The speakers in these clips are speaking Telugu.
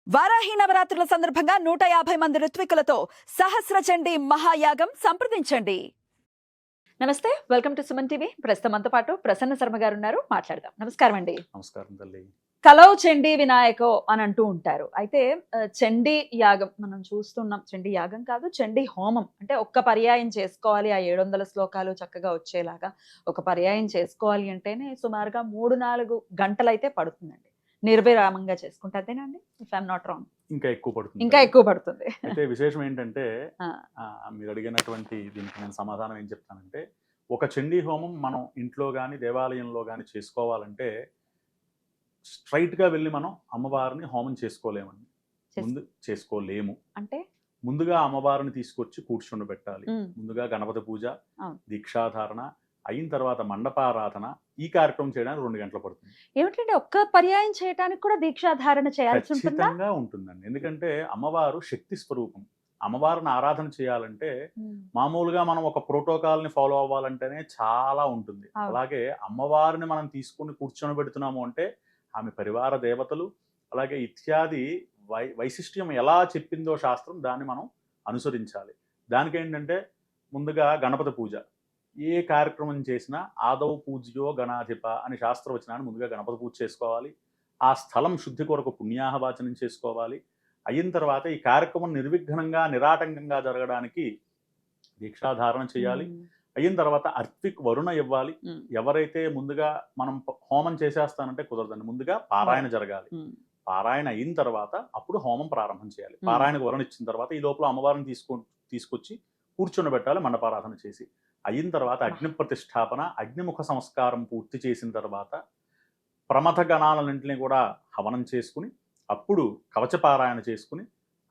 వారాహి నవరాత్రుల సందర్భంగా 150 మంది ఋత్వికులతో సహస్ర చండీ మహాయాగం సంప్రదించండి. నమస్తే, వెల్కమ్ టు సుమన్ టీవీ. ప్రస్తుతం మనతో పాటు ప్రసన్న శర్మ గారు ఉన్నారు, మాట్లాడదాం. నమస్కారం అండి. నమస్కారం తల్లి. కలౌ చండీ వినాయకో అని అంటూ ఉంటారు. అయితే చండీ యాగం మనం చూస్తున్నాం. చండీ యాగం కాదు, చండీ హోమం. అంటే ఒక్క పర్యాయం చేసుకోవాలి, ఆ 700 శ్లోకాలు చక్కగా వచ్చేలాగా ఒక పర్యాయం చేసుకోవాలి అంటేనే సుమారుగా 3-4 గంటలైతే పడుతుందండి. నిర్విరామంగా చేసుకుంటే అదేనండి, ఇఫ్ ఐఎమ్ నాట్ రాంగ్. ఇంకా ఎక్కువ పడుతుంది. ఇంకా ఎక్కువ పడుతుంది. అయితే విశేషం ఏంటంటే ఆ. మీరు అడిగినటువంటి దీనికి నేను సమాధానం ఏం చెప్తానంటే, ఒక చండీ హోమం మనం ఇంట్లో కానీ దేవాలయంలో కానీ చేసుకోవాలంటే స్ట్రైట్ గా వెళ్ళి మనం అమ్మవారిని హోమం చేసుకోలేమండి. ముందు చేసుకోలేము అంటే ముందుగా అమ్మవారిని తీసుకొచ్చి కూర్చుండబెట్టాలి. ఉమ్, ముందుగా గణపతి పూజ, అవును. దీక్షాధారణ అయిన తర్వాత మండపారాధన. ఈ కార్యక్రమం చేయడానికి 2 గంటలు పడుతుంది. ఏమిటంటే ఒక్క పర్యాయం చేయడానికి కూడా దీక్షాధారణ చేయాల్సి ఉంటుందా? ఖచ్చితంగా ఉంటుందండి. ఎందుకంటే అమ్మవారు శక్తి స్వరూపం. అమ్మవారిని ఆరాధన చేయాలంటే మామూలుగా మనం ఒక ప్రోటోకాల్ ని ఫాలో అవ్వాలంటేనే చాలా ఉంటుంది. అవును. అలాగే అమ్మవారిని మనం తీసుకుని కూర్చొని పెడుతున్నాము అంటే ఆమె పరివార దేవతలు, అలాగే ఇత్యాది వైశిష్ట్యం ఎలా చెప్పిందో శాస్త్రం, దాన్ని మనం అనుసరించాలి. దానికి ఏంటంటే ముందుగా గణపతి పూజ. ఏ కార్యక్రమం చేసినా ఆదౌ పూజ్యో గణాధిప అని శాస్త్రవచనాన్ని ముందుగా గణపతి పూజ చేసుకోవాలి. ఆ స్థలం శుద్ధి కొరకు పుణ్యాహవాచనం చేసుకోవాలి. అయిన తర్వాత ఈ కార్యక్రమం నిర్విఘ్నంగా నిరాటంకంగా జరగడానికి దీక్షాధారణ చేయాలి. అయిన తర్వాత అర్త్విక్ వరుణ ఇవ్వాలి. ఎవరైతే ముందుగా మనం హోమం చేసేస్తానంటే కుదరదండి. ముందుగా పారాయణ జరగాలి. పారాయణ అయిన తర్వాత అప్పుడు హోమం ప్రారంభం చేయాలి. పారాయణకు వరుణ ఇచ్చిన తర్వాత ఈ లోపల అమ్మవారిని తీసుకొచ్చి కూర్చొని మండపారాధన చేసి అయిన తర్వాత అగ్ని ప్రతిష్టాపన, అగ్నిముఖ సంస్కారం పూర్తి చేసిన తర్వాత ప్రమథ గణాలన్నింటినీ కూడా హవనం చేసుకుని అప్పుడు కవచపారాయణ చేసుకుని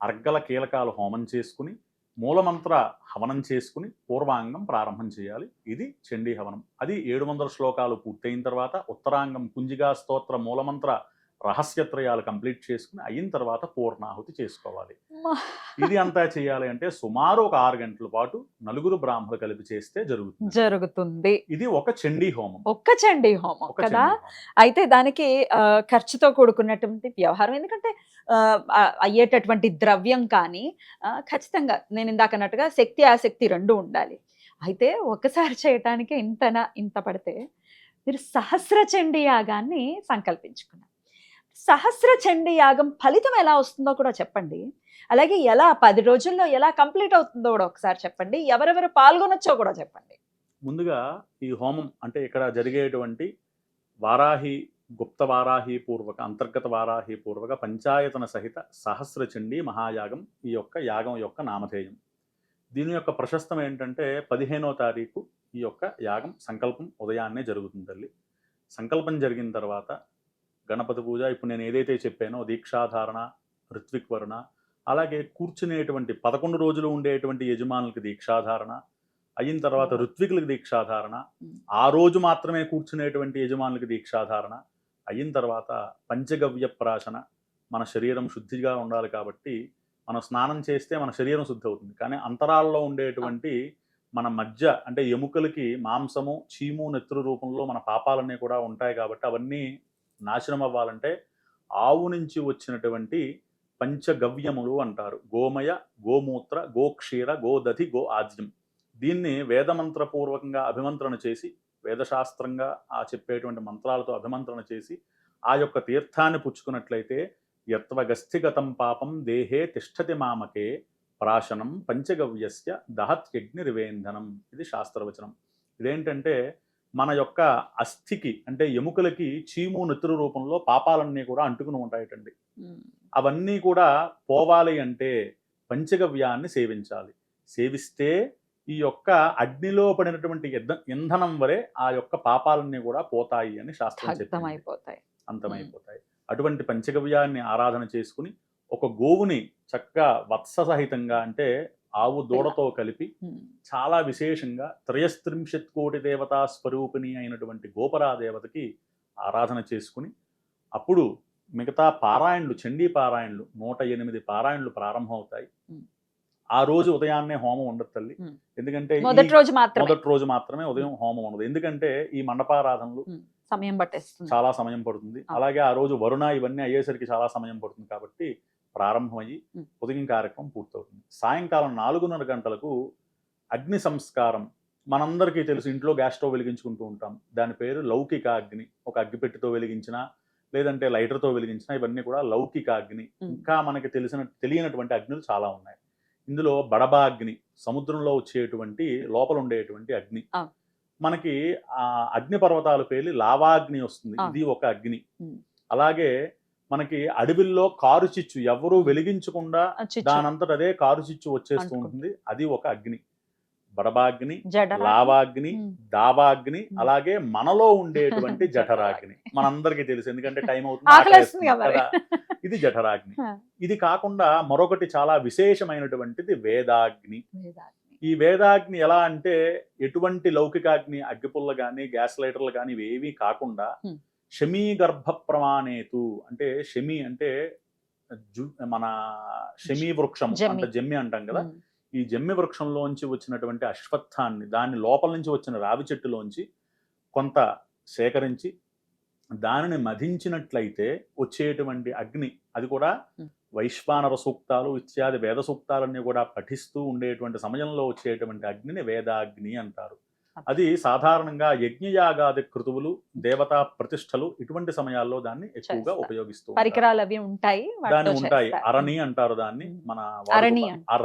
అర్గల కీలకాలు హోమం చేసుకుని మూలమంత్ర హవనం చేసుకుని పూర్వాంగం ప్రారంభం చేయాలి. ఇది చండీ హవనం. అది 700 శ్లోకాలు పూర్తయిన తర్వాత ఉత్తరాంగం కుంజిగా స్తోత్ర మూలమంత్ర రహస్యత్రయాలు కంప్లీట్ చేసుకుని అయిన తర్వాత పూర్ణాహుతి చేసుకోవాలి. ఇది అంతా చేయాలి అంటే సుమారు ఒక 6 గంటల పాటు నలుగురు బ్రాహ్మణులు కలిపి చేస్తే జరుగుతుంది. ఇది ఒక చండీ హోమం. ఒక్క చండీ హోమం కదా. అయితే దానికి ఖర్చుతో కూడుకున్నటువంటి వ్యవహారం. ఎందుకంటే అయ్యేటటువంటి ద్రవ్యం కానీ ఖచ్చితంగా నేను ఇందాక అన్నట్టుగా శక్తి ఆసక్తి 2 ఉండాలి. అయితే ఒకసారి చేయటానికి ఇంత పడితే మీరు సహస్ర చండీ యాగాన్ని సంకల్పించుకున్నారు. సహస్ర చండీ యాగం ఫలితం ఎలా వస్తుందో కూడా చెప్పండి. అలాగే ఎలా 10 రోజుల్లో ఎలా కంప్లీట్ అవుతుందో కూడా ఒకసారి చెప్పండి. ఎవరెవరు పాల్గొనొచ్చో కూడా చెప్పండి. ముందుగా ఈ హోమం అంటే ఇక్కడ జరిగేటువంటి వారాహి, గుప్త వారాహి పూర్వక, అంతర్గత వారాహి పూర్వక పంచాయతన సహిత సహస్ర చండీ మహాయాగం ఈ యొక్క యాగం యొక్క నామధేయం. దీని యొక్క ప్రశస్తం ఏంటంటే 15వ తారీఖు ఈ యొక్క యాగం సంకల్పం ఉదయాన్నే జరుగుతుంది తల్లి. సంకల్పం జరిగిన తర్వాత గణపతి పూజ, ఇప్పుడు నేను ఏదైతే చెప్పానో దీక్షాధారణ, ఋత్విక్ వరుణ, అలాగే కూర్చునేటువంటి 11 రోజులు ఉండేటువంటి యజమానులకి దీక్షాధారణ, అయిన తర్వాత ఋత్వికులకి దీక్షాధారణ, ఆ రోజు మాత్రమే కూర్చునేటువంటి యజమానులకి దీక్షాధారణ, అయిన తర్వాత పంచగవ్య ప్రాశన. మన శరీరం శుద్ధిగా ఉండాలి కాబట్టి మనం స్నానం చేస్తే మన శరీరం శుద్ధి అవుతుంది. కానీ అంతరాల్లో ఉండేటువంటి మన మధ్య అంటే ఎముకలకి మాంసము, చీము, నెత్తురు రూపంలో మన పాపాలన్నీ కూడా ఉంటాయి కాబట్టి అవన్నీ నాశనం అవ్వాలంటే ఆవు నుంచి వచ్చినటువంటి పంచగవ్యములు అంటారు. గోమయ, గోమూత్ర, గోక్షీర, గోదధి, గో ఆద్యం. దీన్ని వేదమంత్రపూర్వకంగా అభిమంత్రణ చేసి, వేదశాస్త్రంగా చెప్పేటువంటి మంత్రాలతో అభిమంత్రణ చేసి ఆ యొక్క తీర్థాన్ని పుచ్చుకున్నట్లయితే యత్వగస్థిగతం పాపం దేహే తిష్టతి మామకే ప్రాశనం పంచగవ్యస్య దహత్యగ్నిరివేంధనం. ఇది శాస్త్రవచనం. ఇదేంటంటే మన యొక్క అస్థికి అంటే ఎముకలకి చీము, నెత్తురు రూపంలో పాపాలన్నీ కూడా అంటుకుని ఉంటాయటండి. అవన్నీ కూడా పోవాలి అంటే పంచగవ్యాన్ని సేవించాలి. సేవిస్తే ఈ యొక్క అగ్నిలో పడినటువంటి ఇంధనం వరే ఆ యొక్క పాపాలన్నీ కూడా పోతాయి అని శాస్త్రం చెప్తుంది. అంతమైపోతాయి. అటువంటి పంచగవ్యాన్ని ఆరాధన చేసుకుని ఒక గోవుని చక్కగా వత్స సహితంగా అంటే ఆవు దూడతో కలిపి చాలా విశేషంగా 33 కోటి దేవతా స్వరూపిణి అయినటువంటి గోపరాదేవతకి ఆరాధన చేసుకుని అప్పుడు మిగతా పారాయణలు, చండీ పారాయణలు 108 పారాయణలు ప్రారంభం అవుతాయి. ఆ రోజు ఉదయాన్నే హోమం ఉండదు తల్లి. ఎందుకంటే మొదటి రోజు మాత్రమే ఉదయం హోమం ఉండదు. ఎందుకంటే ఈ మండపారాధనలు సమయం పట్టేస్తుంది, చాలా సమయం పడుతుంది. అలాగే ఆ రోజు వరుణ ఇవన్నీ అయ్యేసరికి చాలా సమయం పడుతుంది కాబట్టి ప్రారంభమయ్యి ఉమ్. ఉదయం కార్యక్రమం పూర్తవుతుంది. సాయంకాలం 4:30 గంటలకు అగ్ని సంస్కారం. మనందరికీ తెలుసు, ఇంట్లో గ్యాస్ స్టవ్ వెలిగించుకుంటూ ఉంటాం. దాని పేరు లౌకిక అగ్ని. ఒక అగ్గిపెట్టితో వెలిగించిన, లేదంటే లైటర్తో వెలిగించిన, ఇవన్నీ కూడా లౌకిక అగ్ని. ఇంకా మనకి తెలియనటువంటి అగ్నులు చాలా ఉన్నాయి. ఇందులో బడబా అగ్ని, సముద్రంలో వచ్చేటువంటి లోపల ఉండేటువంటి అగ్ని. మనకి ఆ అగ్ని పర్వతాల పేర్లు లావాగ్ని వస్తుంది, ఇది ఒక అగ్ని. అలాగే మనకి అడవిల్లో కారు చిచ్చు, ఎవరు వెలిగించకుండా దానంతట అదే కారు చిచ్చు వచ్చేస్తూ ఉంటుంది, అది ఒక అగ్ని. బడబాగ్ని, లావాగ్ని, దావాగ్ని, అలాగే మనలో ఉండేటువంటి జఠరాగ్ని. మనందరికీ తెలుసు, ఎందుకంటే టైం అవుతుంది కదా, ఇది జఠరాగ్ని. ఇది కాకుండా మరొకటి చాలా విశేషమైనటువంటిది వేదాగ్ని. ఈ వేదాగ్ని ఎలా అంటే, ఎటువంటి లౌకికాగ్ని అగ్గిపుల్ల గాని గ్యాస్ లైటర్లు గాని ఇవేవి కాకుండా శమీ గర్భ ప్రమాణేతు, అంటే శమి అంటే మన శమీ వృక్షం అంటే జమ్మి అంటాం కదా, ఈ జమ్మి వృక్షంలోంచి వచ్చినటువంటి అశ్వత్థాన్ని, దాని లోపల నుంచి వచ్చిన రావి చెట్టులోంచి కొంత సేకరించి దానిని మధించినట్లయితే వచ్చేటువంటి అగ్ని, అది కూడా వైశ్వానర సూక్తాలు ఇత్యాది వేద సూక్తాలన్నీ కూడా పఠిస్తూ ఉండేటువంటి సమయంలో వచ్చేటువంటి అగ్నిని వేదాగ్ని అంటారు. అది సాధారణంగా యజ్ఞయాగాది క్రతువులు, దేవతా ప్రతిష్టలు, ఇటువంటి సమయాల్లో దాన్ని ఎక్కువగా ఉపయోగిస్తూ పరికరాలు అవి ఉంటాయి, దాన్ని ఉంటాయి. అరణి అంటారు దాన్ని, మన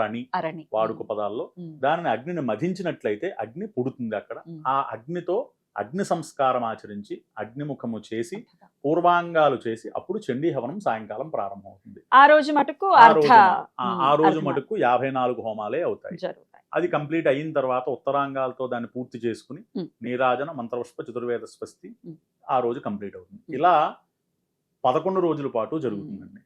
అరణి వాడుక పదాల్లో. దానిని అగ్నిని మధించినట్లయితే అగ్ని పుడుతుంది అక్కడ. ఆ అగ్నితో అగ్ని సంస్కారం ఆచరించి అగ్నిముఖము చేసి పూర్వాంగాలు చేసి అప్పుడు చండీ హవనం సాయంకాలం ప్రారంభమవుతుంది. ఆ రోజు మటుకు 54 హోమాలే అవుతాయి. అది కంప్లీట్ అయిన తర్వాత ఉత్తరాంగాలతో దాన్ని పూర్తి చేసుకుని నీరాజన, మంత్రపుష్ప, చతుర్వేద స్వస్తి ఆ రోజు కంప్లీట్ అవుతుంది. ఇలా 11 రోజుల పాటు జరుగుతుందండి.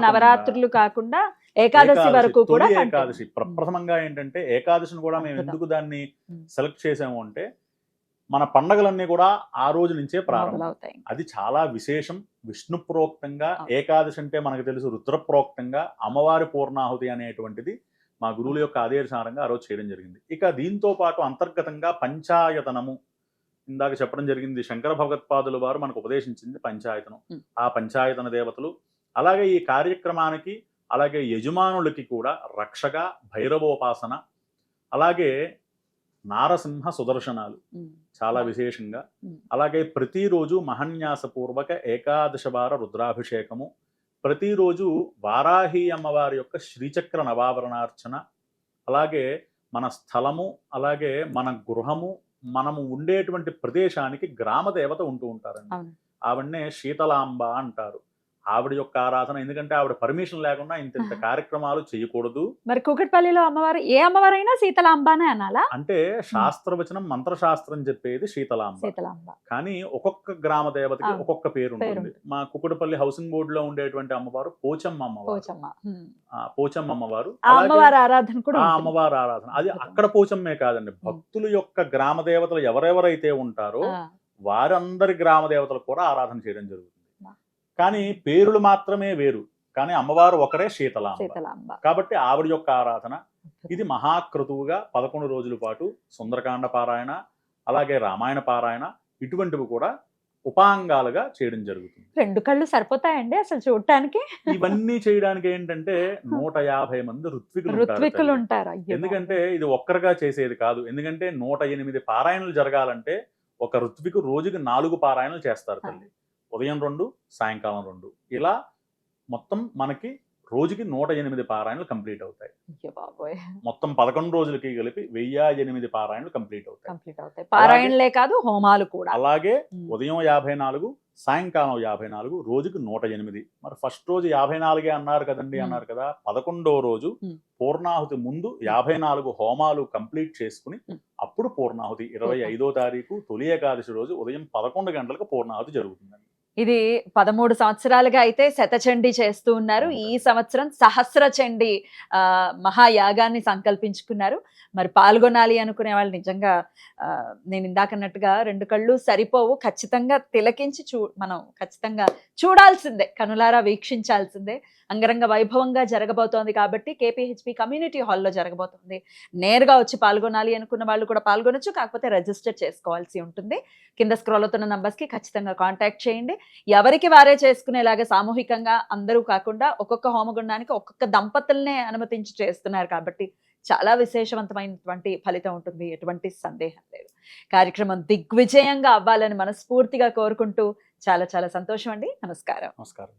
నవరాత్రులు కాకుండా ఏకాదశి వరకు కూడా. ఏకాదశి ప్రప్రథమంగా ఏంటంటే, ఏకాదశిని కూడా మేము ఎందుకు దాన్ని సెలెక్ట్ చేసాము అంటే, మన పండగలన్నీ కూడా ఆ రోజు నుంచే ప్రారంభమవుతాయి. అది చాలా విశేషం. విష్ణు ప్రోక్తంగా ఏకాదశి అంటే మనకు తెలుసు, రుద్రప్రోక్తంగా అమ్మవారి పూర్ణాహుతి అనేటువంటిది మా గురువుల యొక్క ఆదేశానంగా ఆ రోజు చేయడం జరిగింది. ఇక దీంతో పాటు అంతర్గతంగా పంచాయతనము, ఇందాక చెప్పడం జరిగింది, శంకర భగవత్పాదుల వారు మనకు ఉపదేశించింది పంచాయతనం. ఆ పంచాయతన దేవతలు, అలాగే ఈ కార్యక్రమానికి, అలాగే యజమానులకి కూడా రక్షగా భైరవోపాసన, అలాగే నారసింహ సుదర్శనాలు చాలా విశేషంగా, అలాగే ప్రతిరోజు మహన్యాసపూర్వక ఏకాదశవార రుద్రాభిషేకము, ప్రతిరోజు వారాహి అమ్మవారి యొక్క శ్రీచక్ర నవావరణార్చన, అలాగే మన స్థలము, అలాగే మన గృహము, మనము ఉండేటువంటి ప్రదేశానికి గ్రామ దేవత ఉంటూ ఉంటారండి. ఆవిడనే శీతలాంబ అంటారు. ఆవిడ యొక్క ఆరాధన, ఎందుకంటే ఆవిడ పర్మిషన్ లేకుండా ఇంత కార్యక్రమాలు చేయకూడదు. మరి కూకట్పల్లిలో అమ్మవారు ఏ అమ్మవారైనా శీతలాంబనే అనాలా? అంటే శాస్త్రవచనం, మంత్రశాస్త్రం చెప్పేది శీతలాంబ. కానీ ఒక్కొక్క గ్రామ దేవతకి ఒక్కొక్క పేరు ఉంటుంది. మా కుక్కడపల్లి హౌసింగ్ బోర్డు లో ఉండేటువంటి అమ్మవారు పోచమ్మ అమ్మవారు. పోచమ్మ అమ్మవారు, అమ్మవారి ఆరాధన కూడా, ఆ అమ్మవారి ఆరాధన అది అక్కడ పోచమ్మే కాదండి, భక్తుల యొక్క గ్రామ దేవతలు ఎవరెవరైతే ఉంటారో వారందరి గ్రామ దేవతలు కూడా ఆరాధన చేయడం జరుగుతుంది. కానీ పేరులు మాత్రమే వేరు, కానీ అమ్మవారు ఒకరే శీతలాంబ. కాబట్టి ఆవిడ యొక్క ఆరాధన ఇది మహాక్రతువుగా 11 రోజుల పాటు సుందరకాండ పారాయణ, అలాగే రామాయణ పారాయణ, ఇటువంటివి కూడా ఉపాంగాలుగా చేయడం జరుగుతుంది. 2 కళ్ళు సరిపోతాయండి అసలు చూడటానికి? ఇవన్నీ చేయడానికి ఏంటంటే 150 మంది ఋత్వికులు ఉంటారు. ఎందుకంటే ఇది ఒక్కరిగా చేసేది కాదు. ఎందుకంటే 108 పారాయణలు జరగాలంటే ఒక ఋత్వికు రోజుకి 4 పారాయణలు చేస్తారు తల్లి. ఉదయం 2, సాయంకాలం 2, ఇలా మొత్తం మనకి రోజుకి 108 పారాయణలు కంప్లీట్ అవుతాయి. మొత్తం 11 రోజులకి కలిపి 1008 పారాయణలు కంప్లీట్ అవుతాయి. పారాయణలే కాదు, హోమాలు కూడా. అలాగే ఉదయం 54, సాయంకాలం 54, రోజుకి 108. మరి ఫస్ట్ రోజు 54 అన్నారు కదండి, అన్నారు కదా. 11వ రోజు పూర్ణాహుతి ముందు 54 హోమాలు కంప్లీట్ చేసుకుని అప్పుడు పూర్ణాహుతి 25వ తారీఖు తొలి ఏకాదశి రోజు ఉదయం 11 గంటలకు పూర్ణాహుతి జరుగుతుందండి. ఇది 13 సంవత్సరాలుగా అయితే శతచండీ చేస్తూ ఉన్నారు. ఈ సంవత్సరం సహస్ర చండీ మహాయాగాన్ని సంకల్పించుకున్నారు. మరి పాల్గొనాలి అనుకునే వాళ్ళు నిజంగా నేను ఇందాకన్నట్టుగా 2 కళ్ళు సరిపోవు, ఖచ్చితంగా తిలకించి మనం ఖచ్చితంగా చూడాల్సిందే, కనులారా వీక్షించాల్సిందే. అంగరంగ వైభవంగా జరగబోతోంది కాబట్టి కేపీహెచ్పి కమ్యూనిటీ హాల్లో జరగబోతోంది. నేరుగా వచ్చి పాల్గొనాలి అనుకున్న వాళ్ళు కూడా పాల్గొనొచ్చు. కాకపోతే రిజిస్టర్ చేసుకోవాల్సి ఉంటుంది. కింద స్క్రోల్ అవుతున్న నంబర్స్కి ఖచ్చితంగా కాంటాక్ట్ చేయండి. ఎవరికి వారే చేసుకునేలాగా సామూహికంగా అందరూ కాకుండా ఒక్కొక్క హోమగుండానికి ఒక్కొక్క దంపతులనే అనుమతించి చేస్తున్నారు కాబట్టి చాలా విశేషవంతమైనటువంటి ఫలితం ఉంటుంది, ఎటువంటి సందేహం లేదు. కార్యక్రమం దిగ్విజయంగా అవ్వాలని మనస్ఫూర్తిగా కోరుకుంటూ చాలా చాలా సంతోషం అండి. నమస్కారం. నమస్కారం.